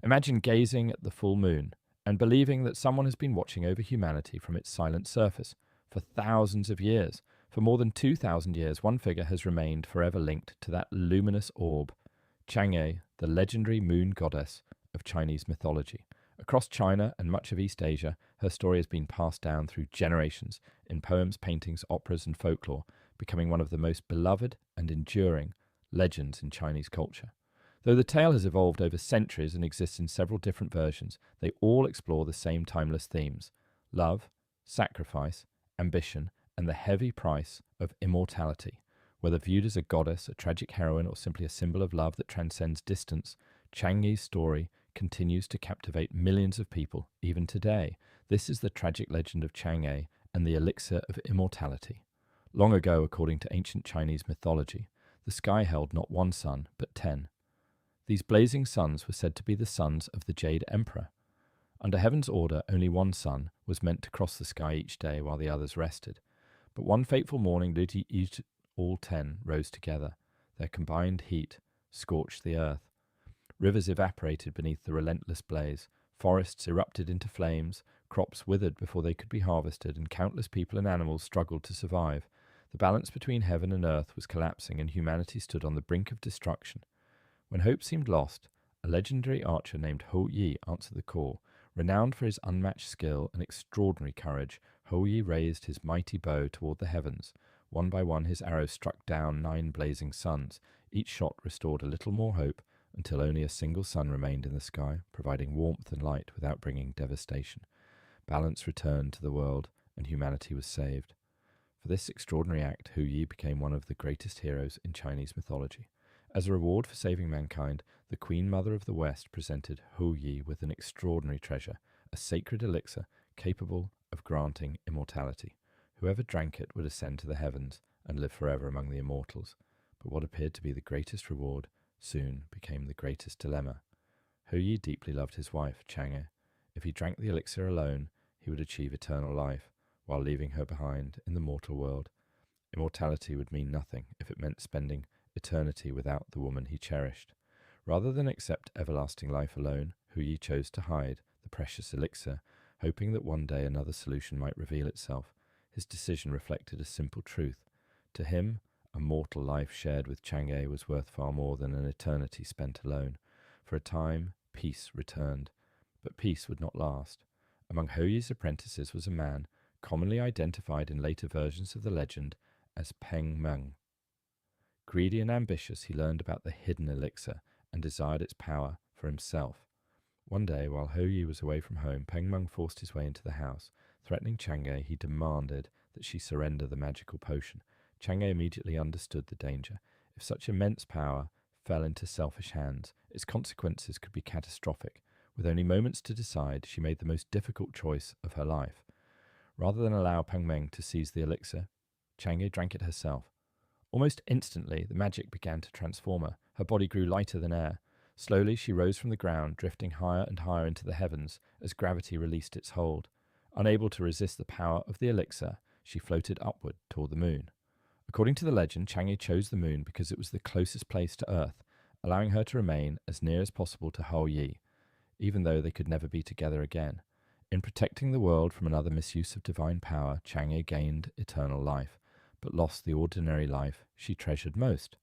Imagine gazing at the full moon and believing that someone has been watching over humanity from its silent surface for thousands of years. For more than 2,000 years, one figure has remained forever linked to that luminous orb, Chang'e, the legendary moon goddess of Chinese mythology. Across China and much of East Asia, her story has been passed down through generations in poems, paintings, operas, and folklore, becoming one of the most beloved and enduring legends in Chinese culture. Though the tale has evolved over centuries and exists in several different versions, they all explore the same timeless themes: love, sacrifice, ambition, and the heavy price of immortality. Whether viewed as a goddess, a tragic heroine, or simply a symbol of love that transcends distance, Chang'e's story continues to captivate millions of people even today. This is the tragic legend of Chang'e and the elixir of immortality. Long ago, according to ancient Chinese mythology, the sky held not one sun, but 10. These blazing suns were said to be the sons of the Jade Emperor. Under heaven's order, only one sun was meant to cross the sky each day while the others rested. But one fateful morning, all 10 rose together. Their combined heat scorched the earth. Rivers evaporated beneath the relentless blaze. Forests erupted into flames. Crops withered before they could be harvested, and countless people and animals struggled to survive. The balance between heaven and earth was collapsing, and humanity stood on the brink of destruction. When hope seemed lost, a legendary archer named Hou Yi answered the call. Renowned for his unmatched skill and extraordinary courage, Hou Yi raised his mighty bow toward the heavens. One by one his arrows struck down 9 blazing suns. Each shot restored a little more hope, until only a single sun remained in the sky, providing warmth and light without bringing devastation. Balance returned to the world, and humanity was saved. For this extraordinary act, Hou Yi became one of the greatest heroes in Chinese mythology. As a reward for saving mankind, the Queen Mother of the West presented Hou Yi with an extraordinary treasure, a sacred elixir capable of granting immortality. Whoever drank it would ascend to the heavens and live forever among the immortals. But what appeared to be the greatest reward soon became the greatest dilemma. Hou Yi deeply loved his wife, Chang'e. If he drank the elixir alone, he would achieve eternal life, while leaving her behind in the mortal world. Immortality would mean nothing if it meant spending eternity without the woman he cherished. Rather than accept everlasting life alone, Hou Yi chose to hide the precious elixir, hoping that one day another solution might reveal itself. His decision reflected a simple truth. To him, a mortal life shared with Chang'e was worth far more than an eternity spent alone. For a time, peace returned, but peace would not last. Among Hou Yi's apprentices was a man, commonly identified in later versions of the legend as Peng Meng. Greedy and ambitious, he learned about the hidden elixir and desired its power for himself. One day, while Hou Yi was away from home, Peng Meng forced his way into the house. Threatening Chang'e, he demanded that she surrender the magical potion. Chang'e immediately understood the danger. If such immense power fell into selfish hands, its consequences could be catastrophic. With only moments to decide, she made the most difficult choice of her life. Rather than allow Peng Meng to seize the elixir, Chang'e drank it herself. Almost instantly, the magic began to transform her. Her body grew lighter than air. Slowly, she rose from the ground, drifting higher and higher into the heavens as gravity released its hold. Unable to resist the power of the elixir, she floated upward toward the moon. According to the legend, Chang'e chose the moon because it was the closest place to Earth, allowing her to remain as near as possible to Hou Yi, even though they could never be together again. In protecting the world from another misuse of divine power, Chang'e gained eternal life, but lost the ordinary life she treasured most.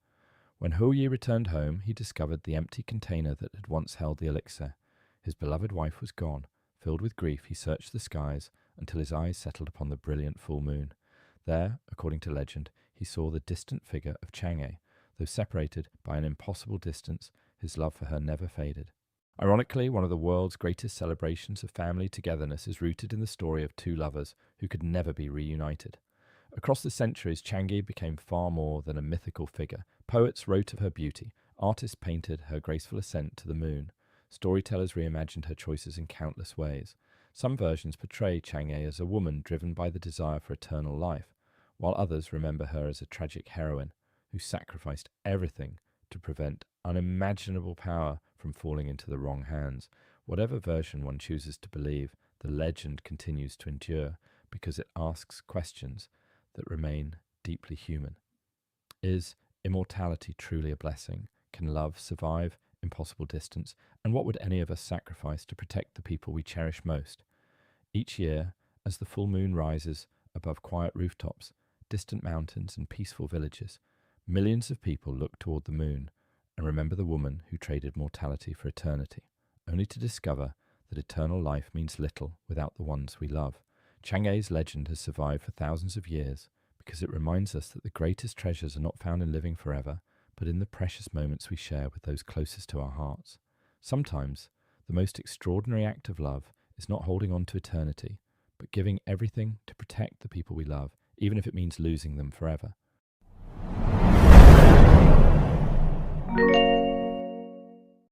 When Hou Yi returned home, he discovered the empty container that had once held the elixir. His beloved wife was gone. Filled with grief, he searched the skies until his eyes settled upon the brilliant full moon. There, according to legend, he saw the distant figure of Chang'e. Though separated by an impossible distance, his love for her never faded. Ironically, one of the world's greatest celebrations of family togetherness is rooted in the story of 2 lovers who could never be reunited. Across the centuries, Chang'e became far more than a mythical figure. Poets wrote of her beauty. Artists painted her graceful ascent to the moon. Storytellers reimagined her choices in countless ways. Some versions portray Chang'e as a woman driven by the desire for eternal life, while others remember her as a tragic heroine who sacrificed everything to prevent unimaginable power from falling into the wrong hands. Whatever version one chooses to believe, the legend continues to endure because it asks questions that remain deeply human. Is immortality truly a blessing? Can love survive impossible distance, and what would any of us sacrifice to protect the people we cherish most? Each year, as the full moon rises above quiet rooftops, distant mountains, and peaceful villages, millions of people look toward the moon and remember the woman who traded mortality for eternity, only to discover that eternal life means little without the ones we love. Chang'e's legend has survived for thousands of years because it reminds us that the greatest treasures are not found in living forever, but in the precious moments we share with those closest to our hearts. Sometimes, the most extraordinary act of love is not holding on to eternity, but giving everything to protect the people we love, even if it means losing them forever.